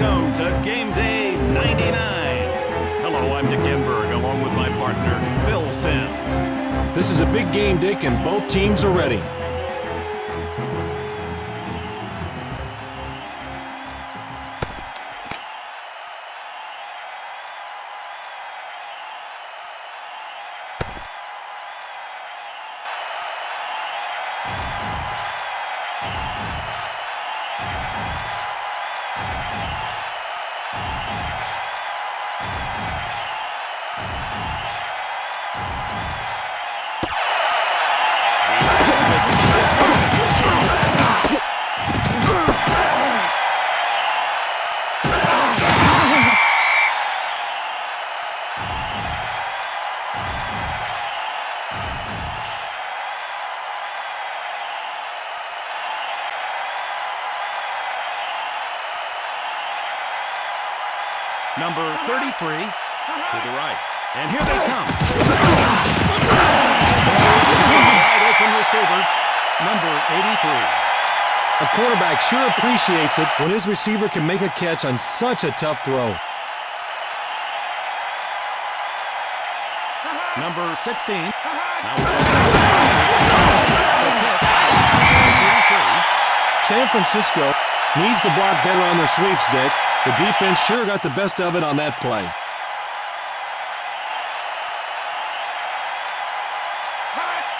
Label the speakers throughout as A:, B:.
A: Welcome to Game Day 99. Hello, I'm Dick Enberg, along with my partner, Phil Sims.
B: This is a big game, Dick, and both teams are ready.
A: Number 33 to the right. And here they come. Wide open receiver, number 83.
B: A quarterback sure appreciates it when his receiver can make a catch on such a tough throw.
A: Number 16.
B: San Francisco needs to block better on their sweeps, Dick. The defense sure got the best of it on that play.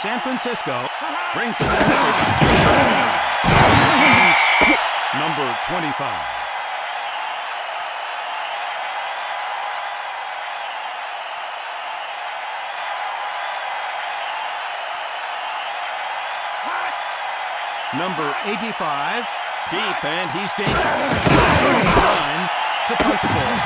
A: San Francisco brings it number 25. Number 85, deep, and he's dangerous. Line to punt the ball.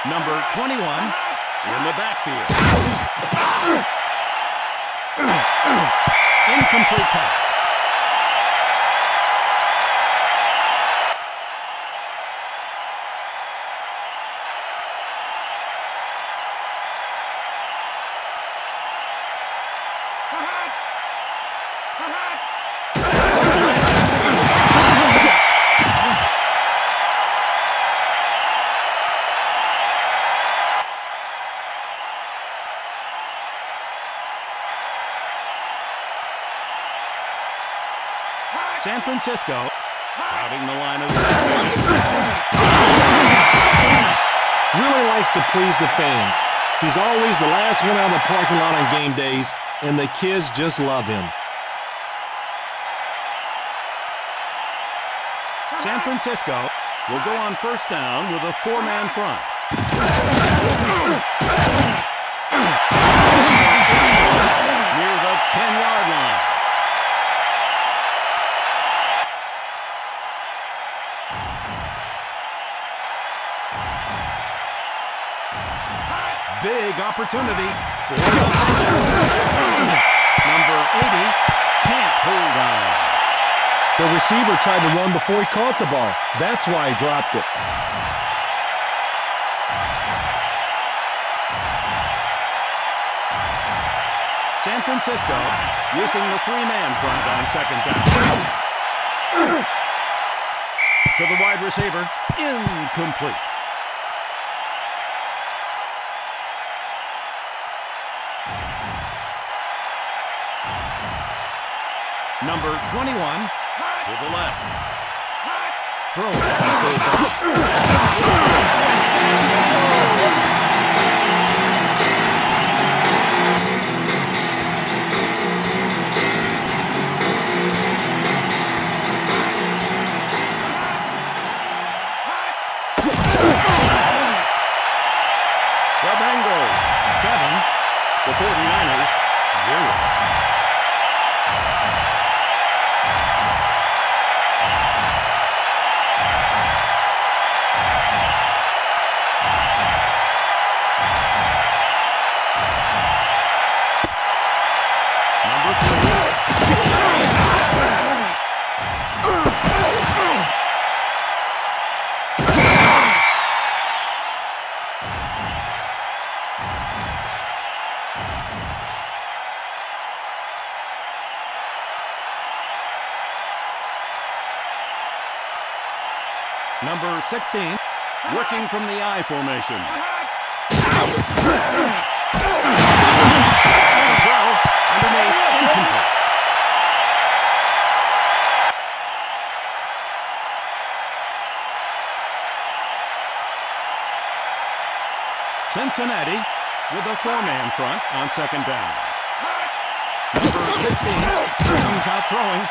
A: Number 21 in the backfield. Incomplete pass. San Francisco crowding the line of scrimmage.
B: Really likes to please the fans. He's always the last one out of the parking lot on game days, and the kids just love him.
A: San Francisco will go on first down with a four-man front. Near the 10-yard line. Big opportunity for the number 80 can't hold on.
B: The receiver tried to run before he caught the ball. That's why he dropped it.
A: San Francisco using the three-man front on second down. To the wide receiver, incomplete. Number 21 to the left. Throw. The Bengals 7, the 49ers 0. Number 16, working from the I formation. The throw, underneath, incomplete. Cincinnati with a four-man front on second down. Number 16 comes out throwing.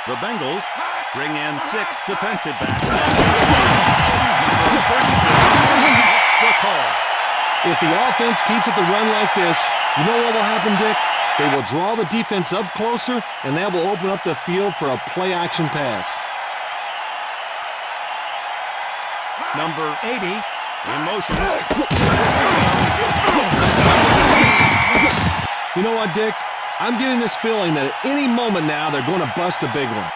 A: The Bengals bring in 6 defensive backs. Number 33 gets the call.
B: If the offense keeps it to run like this, you know what will happen, Dick? They will draw the defense up closer, and that will open up the field for a play-action pass.
A: Number 80 in motion.
B: You know what, Dick? I'm getting this feeling that at any moment now they're going to bust a big one.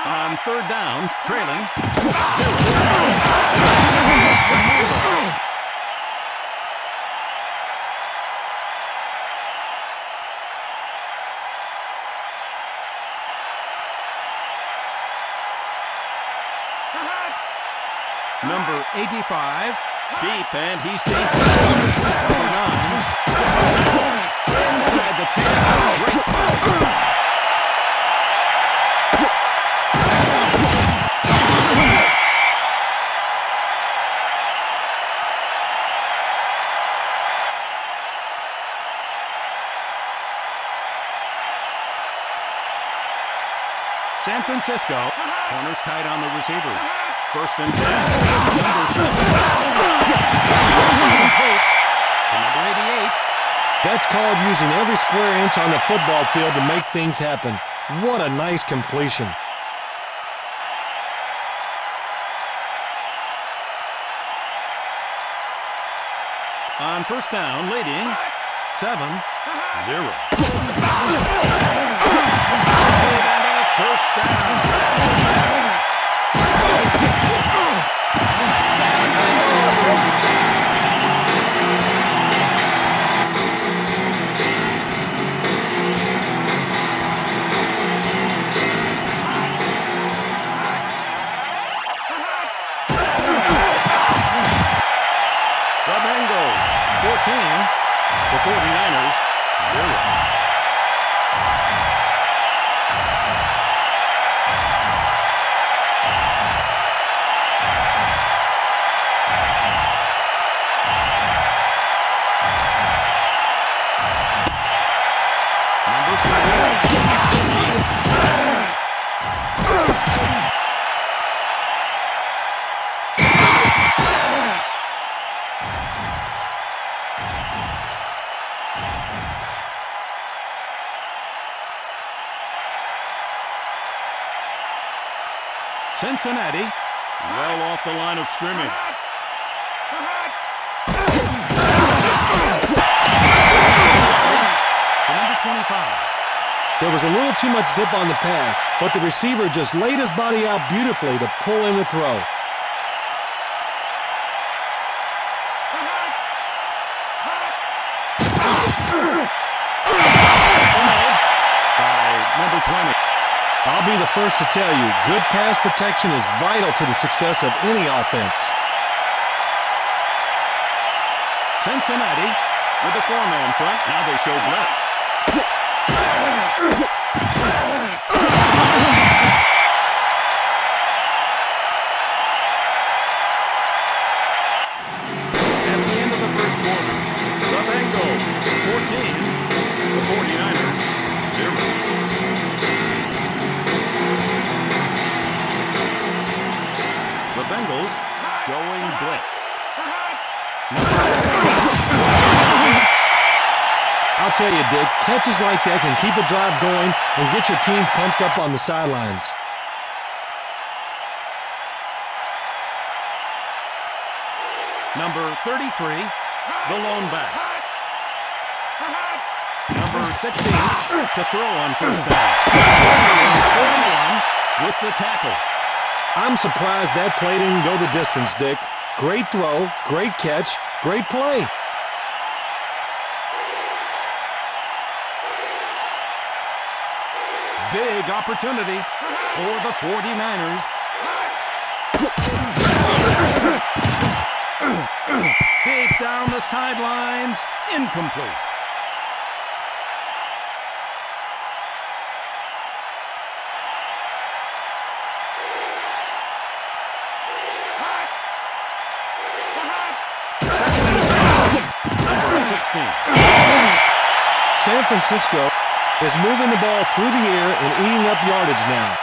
A: On third down, trailing 0. Number 85, deep, and he's dangerous. Number 9, inside the 10, great pass. San Francisco, corners tight on the receivers. First and 10, number 7. Complete to number 88.
B: That's called using every square inch on the football field to make things happen. What a nice completion.
A: On first down, leading 7-0. And a first down. The Bengals 14, the 49ers 0. Cincinnati, well off the line of scrimmage. To number 25.
B: There was a little too much zip on the pass, but the receiver just laid his body out beautifully to pull in the throw.
A: By number 20.
B: I'll be the first to tell you, good pass protection is vital to the success of any offense.
A: Cincinnati with a four-man front. Now they show blitz. At the end of the first quarter, the Bengals 14, the 49ers 0. The Bengals showing blitz.
B: I'll tell you, Dick, catches like that can keep a drive going and get your team pumped up on the sidelines.
A: Number 33, the lone back. Number 16 to throw on first down. 41 with the tackle.
B: I'm surprised that play didn't go the distance, Dick. Great throw, great catch, great play.
A: Big opportunity for the 49ers. Deep down the sidelines, incomplete. Second and 10, number 16.
B: San Francisco is moving the ball through the air and eating up yardage now.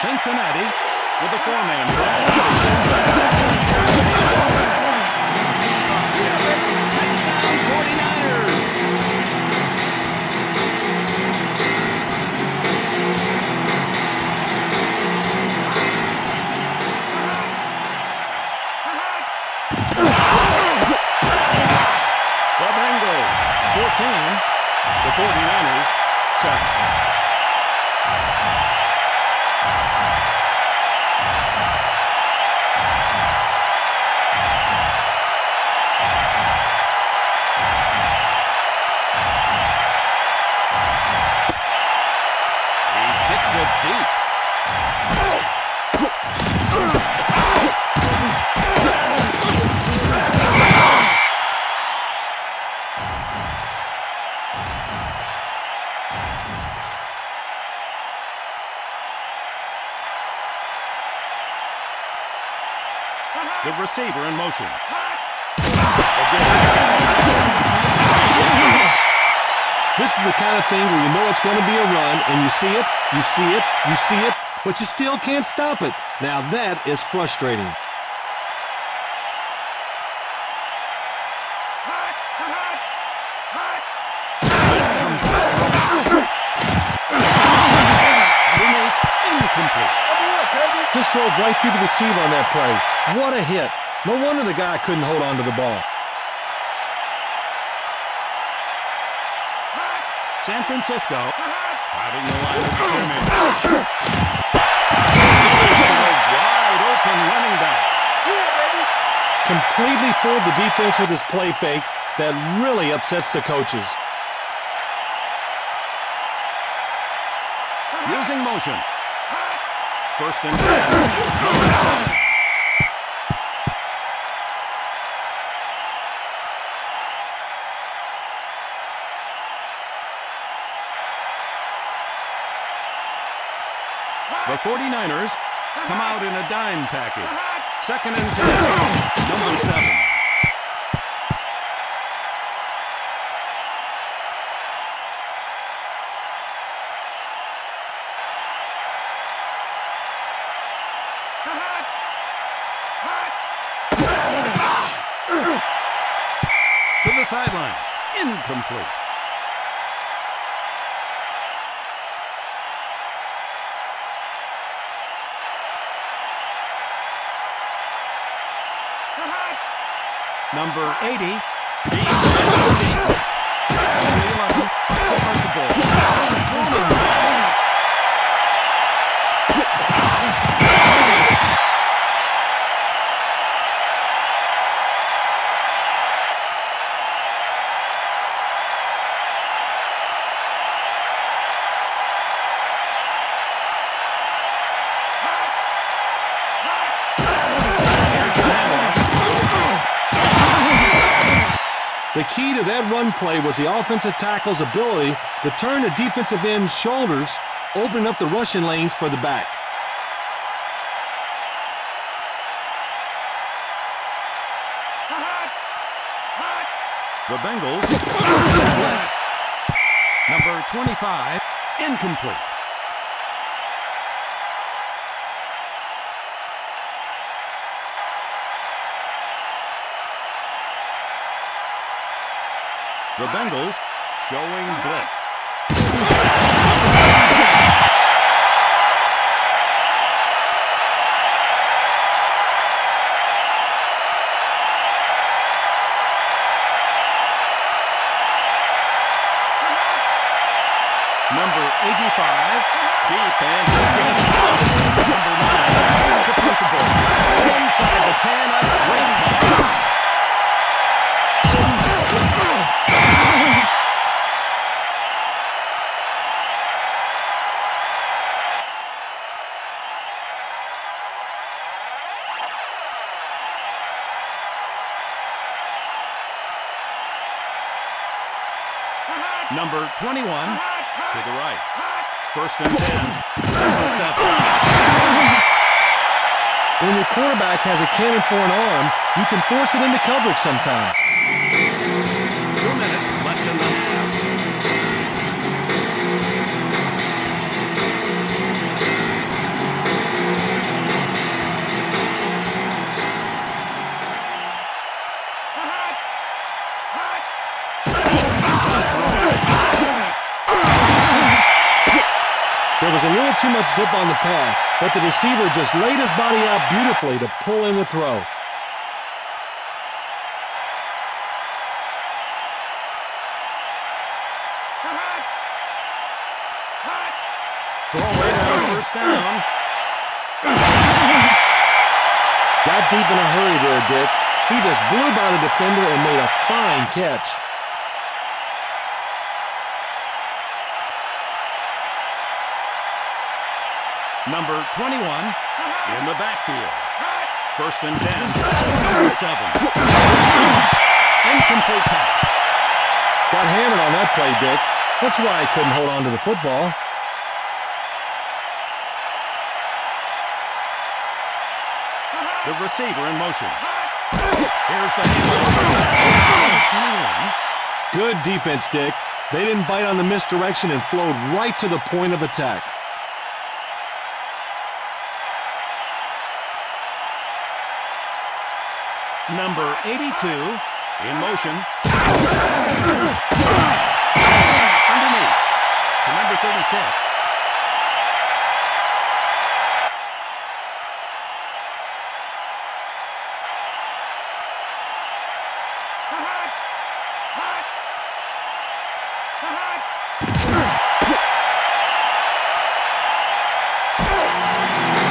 A: Cincinnati with a four-man front. Touchdown 49ers! The Bengals 14, the 49ers 7. Deep. The receiver in motion.
B: This is the kind of thing where you know it's going to be a run, and you see it, you see it, you see it, but you still can't stop it. Now that is frustrating.
A: Incomplete.
B: Just drove right through the receiver on that play. What a hit. No wonder the guy couldn't hold on to the ball.
A: San Francisco having the line of scrimmage. Wide open running back.
B: Completely fooled the defense with his play fake. That really upsets the coaches.
A: Using motion. First and 10. Number 7. The 49ers come out in a dime package. Second and 10. Number 7. To the sidelines. Incomplete. Number 80. The 11 to start the ball.
B: The key to that run play was the offensive tackle's ability to turn the defensive end's shoulders, opening up the rushing lanes for the back.
A: The Bengals blitz. Number 25, incomplete. The Bengals showing blitz. 85. Deep and he's getting it out. Number 9 to punt the ball. Inside the 10, a great punt. Number 21 to the right. First and 10. Number 7.
B: When your quarterback has a cannon for an arm, you can force it into coverage sometimes.
A: 2 minutes left in the half.
B: There was a little too much zip on the pass, but the receiver just laid his body out beautifully to pull in the throw.
A: Throw away on first down.
B: Got deep in a hurry there, Dick. He just blew by the defender and made a fine catch.
A: Number 21 in the backfield. First and 10. Number 7. Incomplete pass.
B: Got hammered on that play, Dick. That's why he couldn't hold on to the football.
A: The receiver in motion. Here's the handoff.
B: Good defense, Dick. They didn't bite on the misdirection and flowed right to the point of attack.
A: Number 82 in motion. Underneath to number 36.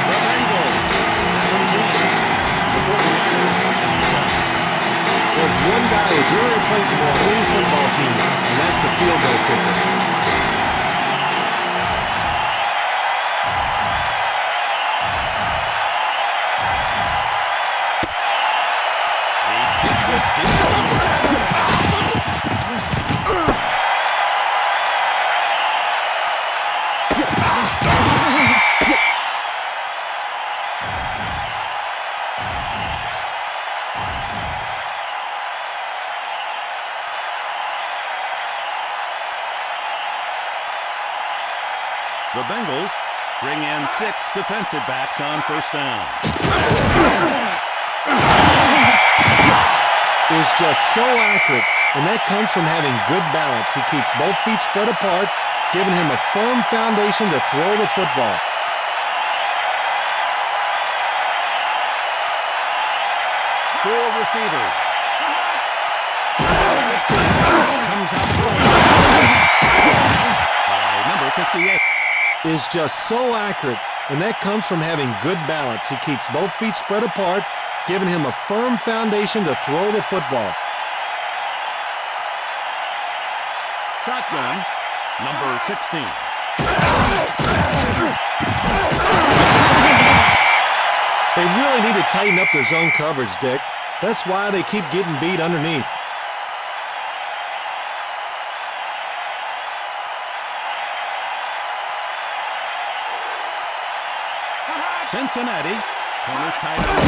A: The Bengals, 17. The 49ers, 7.
B: There's one guy who's irreplaceable on any football team, and that's the field goal kicker.
A: He kicks it deep. The Bengals bring in 6 defensive backs on first down.
B: Is just so accurate, and that comes from having good balance. He keeps both feet spread apart, giving him a firm foundation to throw the football.
A: Four receivers. 16 comes out throwing. Number 58.
B: Is just so accurate, and that comes from having good balance. He keeps both feet spread apart, giving him a firm foundation to throw the football.
A: Shotgun, number 16.
B: They really need to tighten up their zone coverage, Dick. That's why they keep getting beat underneath.
A: Cincinnati, corners tight on the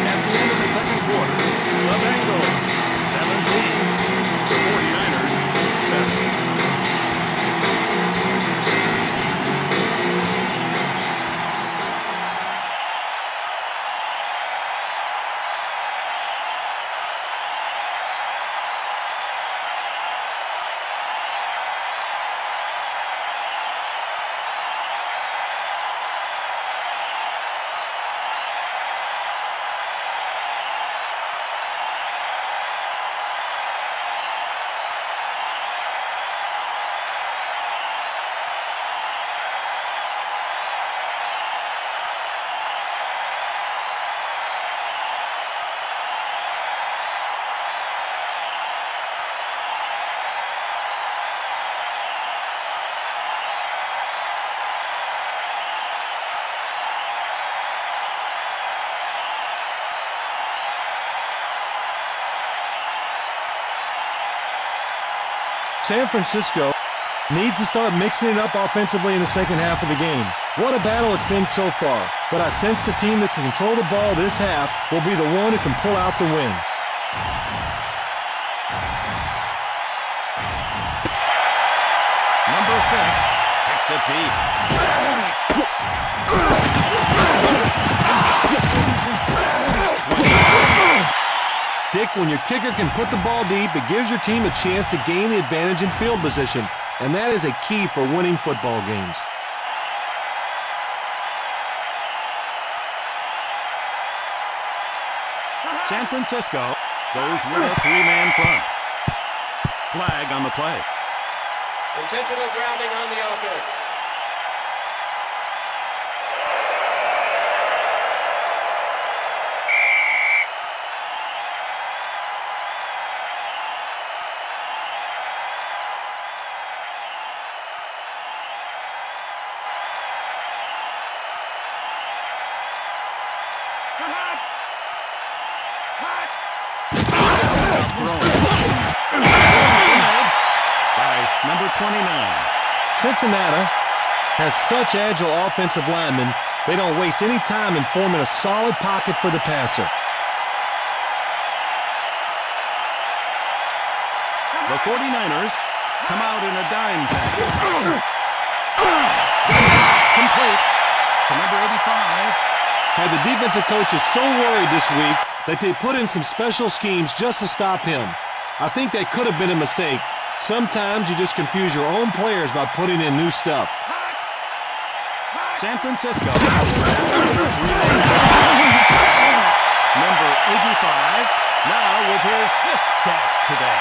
A: At the end of the second quarter, the Bengals, 17. The 49ers, 7.
B: San Francisco needs to start mixing it up offensively in the second half of the game. What a battle it's been so far, but I sense the team that can control the ball this half will be the one who can pull out the win.
A: Number 6 kicks it deep.
B: Dick, when your kicker can put the ball deep, it gives your team a chance to gain the advantage in field position, and that is a key for winning football games.
A: San Francisco goes with a 3-man front. Flag on the play.
C: Intentional grounding on the offense.
A: Stop throwing. By number 29.
B: Cincinnati has such agile offensive linemen, they don't waste any time in forming a solid pocket for the passer.
A: The 49ers come out in a dime package. Complete to number 85.
B: Had the defensive coaches so worried this week that they put in some special schemes just to stop him. I think that could have been a mistake. Sometimes you just confuse your own players by putting in new stuff.
A: San Francisco. Number 85, now with his 5th catch today.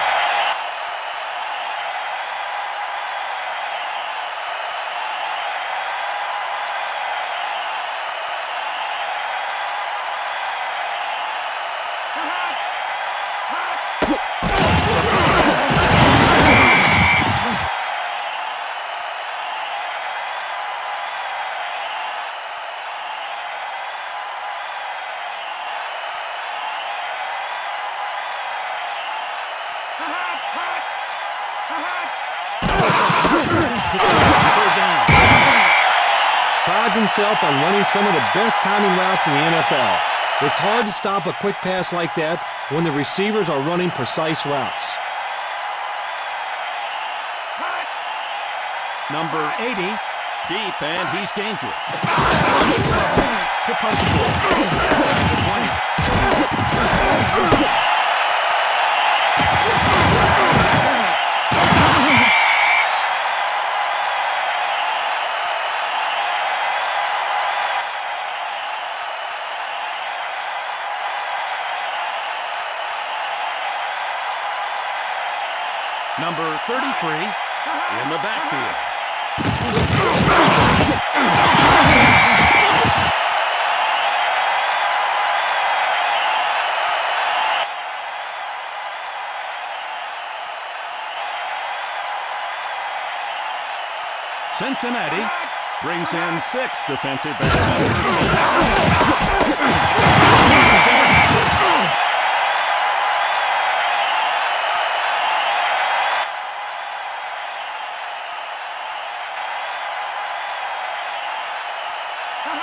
B: Prides himself on running some of the best timing routes in the NFL. It's hard to stop a quick pass like that when the receivers are running precise routes.
A: Number 80, deep, and he's dangerous. To punt the ball. Inside the 20. Number 33 in the backfield. Cincinnati brings in 6 defensive backs.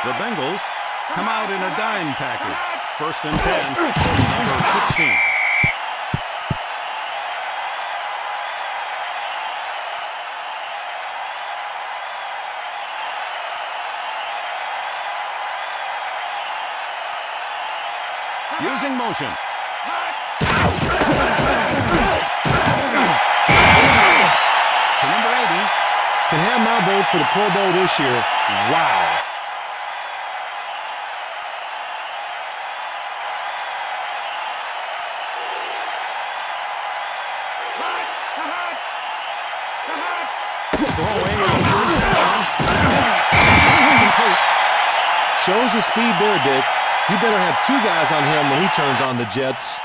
A: The Bengals come out in a dime package. 1st and 10, number 16. Using motion. To number 80.
B: Can have my vote for the Pro Bowl this year. Wow. Shows the speed there, Dick. You better have 2 guys on him when he turns on the Jets.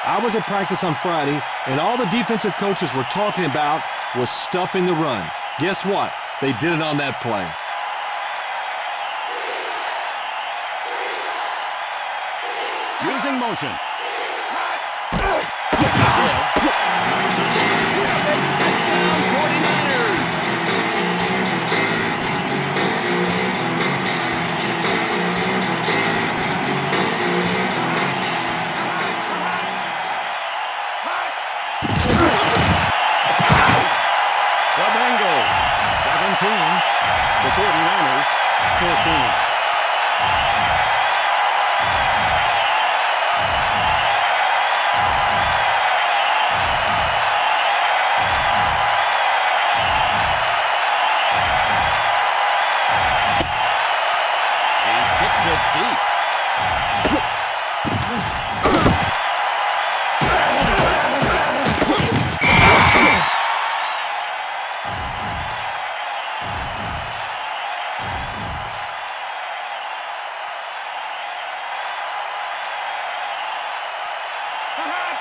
B: I was at practice on Friday, and all the defensive coaches were talking about was stuffing the run. Guess what? They did it on that play.
A: Using motion. Touchdown 49ers! The Bengals, 17. The 49ers, 14. It deep.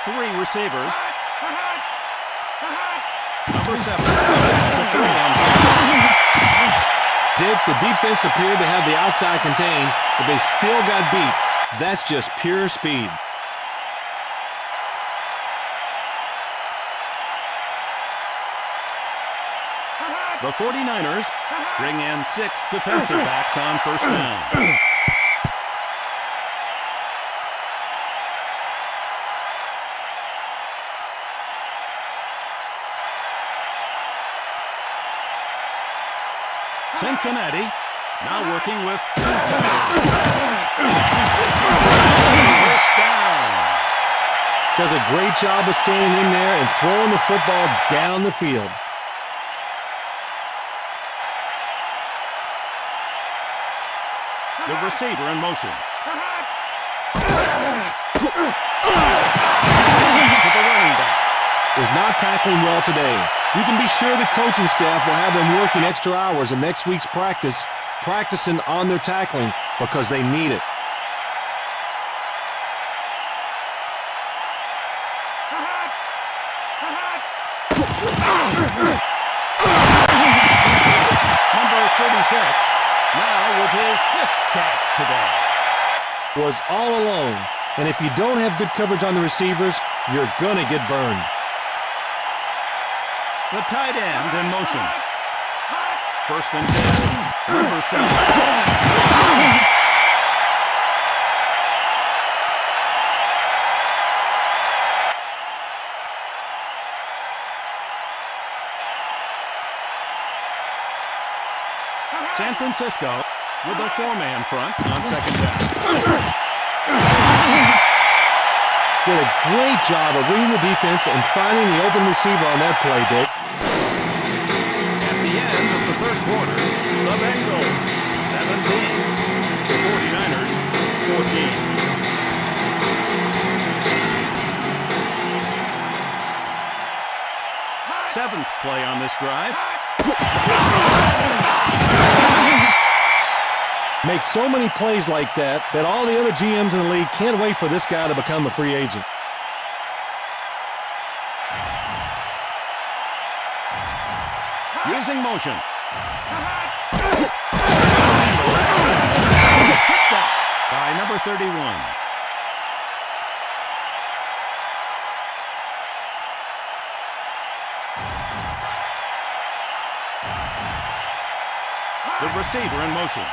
A: Three receivers. Number 7. To throw on
B: Dick, the defense appeared to have the outside contained, but they still got beat. That's just pure speed.
A: The 49ers bring in 6 defensive backs on first down. Cincinnati now working with 2 tight ends. First down.
B: Does a great job of staying in there and throwing the football down the field.
A: The receiver in motion. To the running back.
B: Is not tackling well today. You can be sure the coaching staff will have them working extra hours in next week's practice, practicing on their tackling because they need it.
A: Number 36, now with his 5th catch today.
B: Was all alone, and if you don't have good coverage on the receivers, you're gonna get burned.
A: The tight end in motion. First and 10, number 7. San Francisco with a 4-man front on second down.
B: Did a great job of reading the defense and finding the open receiver on that play, Dick.
A: At the end of the third quarter, the Bengals, 17. The 49ers, 14. Seventh play on this drive.
B: Makes so many plays like that all the other GMs in the league can't wait for this guy to become a free agent.
A: Using motion. By number 31. The receiver in motion.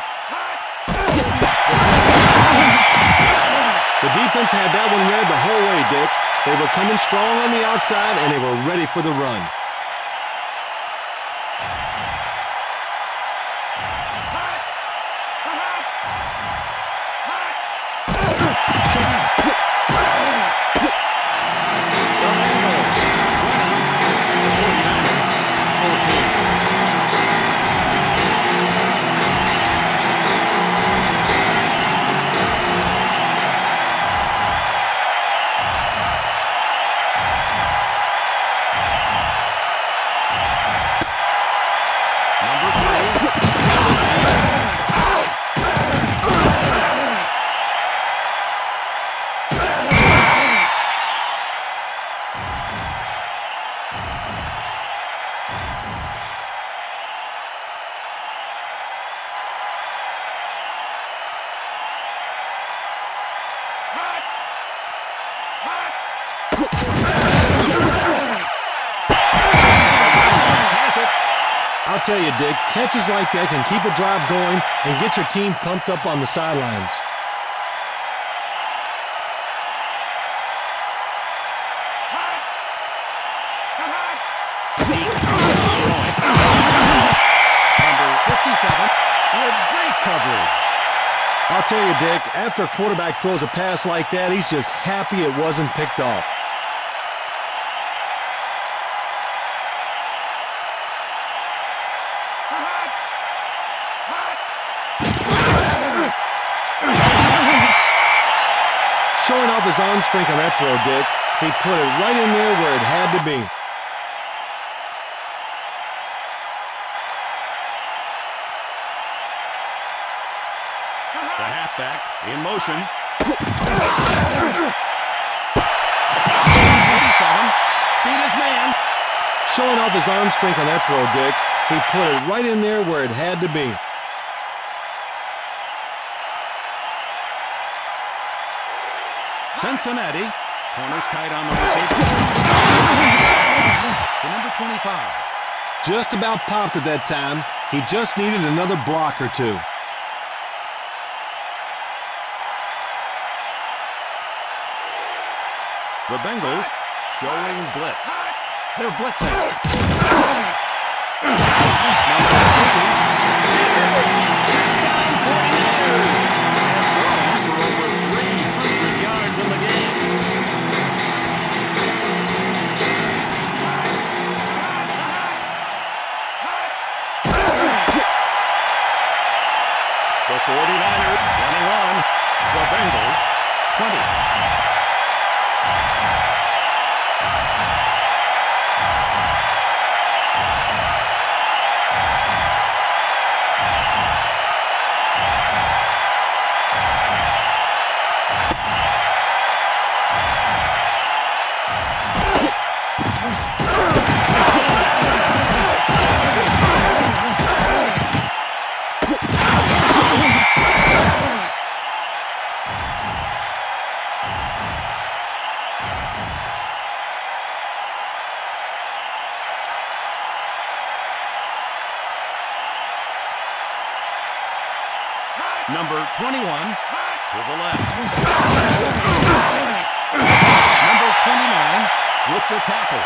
B: The defense had that one read the whole way, Dick. They were coming strong on the outside, and they were ready for the run. I'll tell you, Dick, catches like that can keep a drive going and get your team pumped up on the sidelines.
A: Number 57 with great coverage.
B: I'll tell you, Dick, after a quarterback throws a pass like that, he's just happy it wasn't picked off. Showing off his arm strength on that throw, Dick. He put it right in there where it had to be.
A: The halfback in motion. 87 beat his man.
B: Showing off his arm strength on that throw, Dick. He put it right in there where it had to be.
A: Cincinnati, corners tight on the receivers. To number 25.
B: Just about popped at that time. He just needed another block or two.
A: The Bengals showing blitz. They're blitzing. Number 80. Touchdown 49ers. Has thrown for over 300 yards in the game. The 49ers 21. The Bengals 20. Number 21 to the left. Number 29 with the tackle.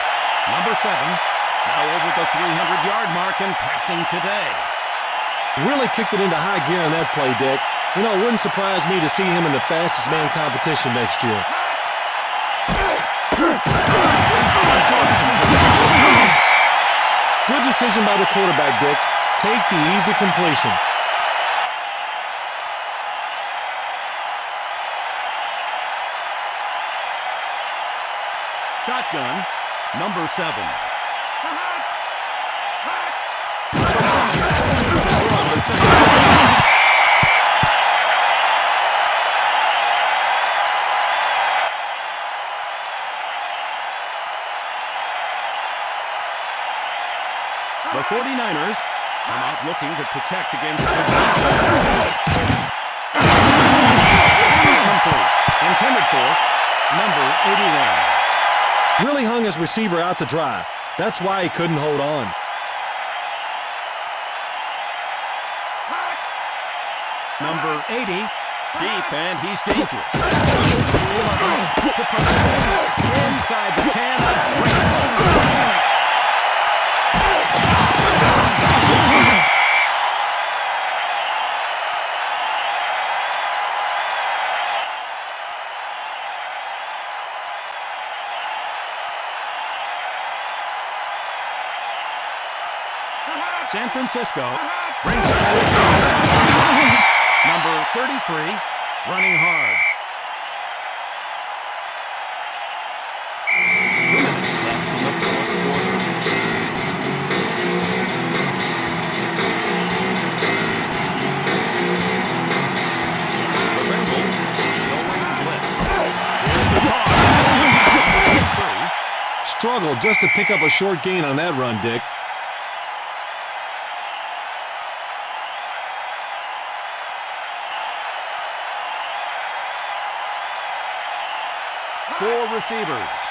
A: Number 7 now over the 300-yard mark and passing today.
B: Really kicked it into high gear on that play, Dick. You know, it wouldn't surprise me to see him in the fastest man competition next year. Good decision by the quarterback, Dick. Take the easy completion.
A: Shotgun, number 7. The 49ers come out looking to protect against the complete. Intended for number 81.
B: Really hung his receiver out to dry. That's why he couldn't hold on.
A: Number 80, deep, and he's dangerous. Inside the 10, a great ball. San Francisco brings it forward. Number 33, running hard. 2 minutes left in the fourth quarter. The Bengals showing blitz. Here's the toss.
B: Struggled just to pick up a short gain on that run, Dick.
A: Four receivers.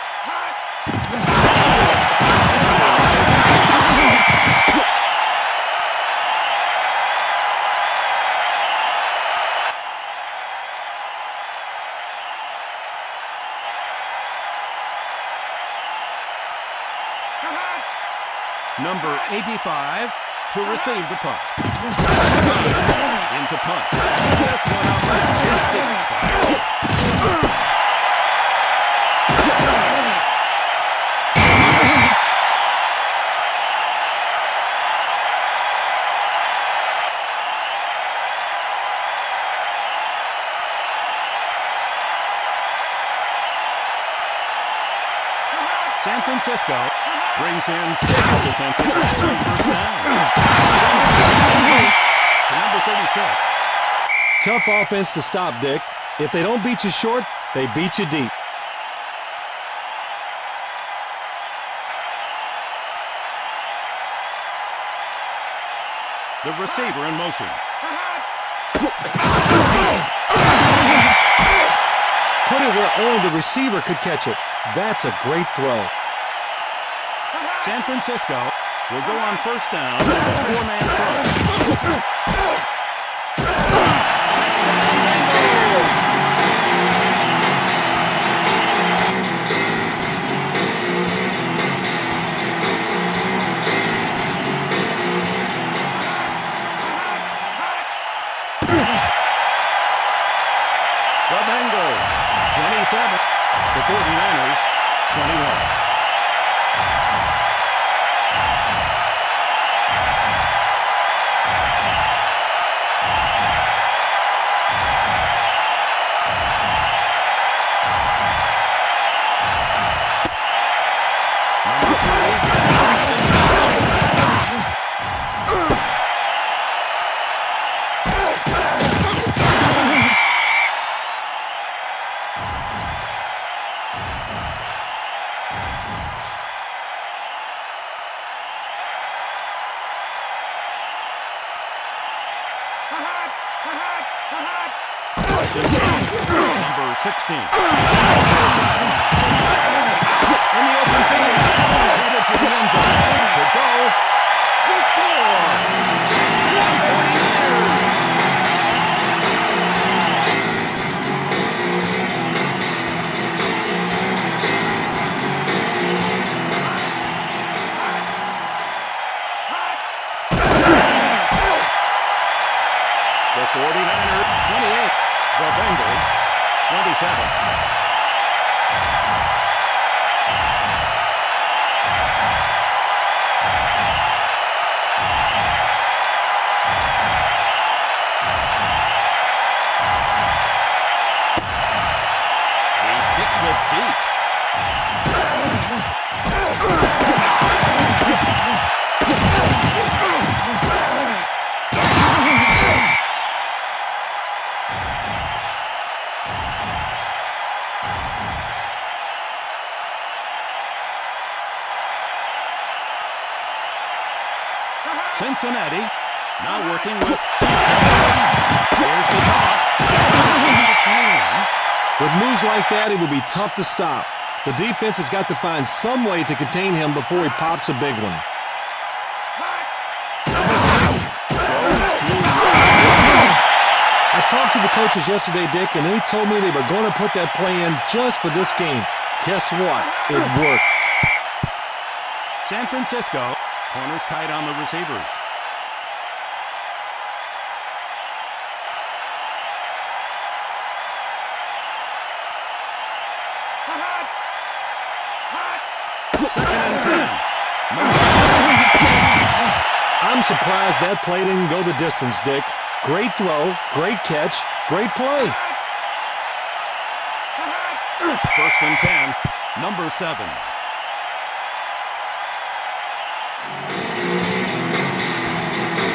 A: Number 85 to receive the punt. Into punt. This one a majestic spiral. San Francisco brings in 6 defensive backs on first down. To number 36.
B: Tough offense to stop, Dick. If they don't beat you short, they beat you deep.
A: The receiver in motion.
B: Put it where only the receiver could catch it. That's a great throw.
A: San Francisco will go on first down with a 4-man front. Touchdown, Bengals! The Bengals, 27. The 49ers, 21. Number 16. In the open field. Headed to the end zone. Could go. Will score. Touchdown 49ers. The 49ers 28. The Bengals 27. Cincinnati now working with here's the toss.
B: With moves like that, it would be tough to stop. The defense has got to find some way to contain him before he pops a big one. I talked to the coaches yesterday, Dick, and they told me they were going to put that play in just for this game. Guess what? It worked.
A: San Francisco, corners tight on the receivers. Second and 10.
B: I'm surprised that play didn't go the distance, Dick. Great throw, great catch, great play.
A: First and 10, number 7.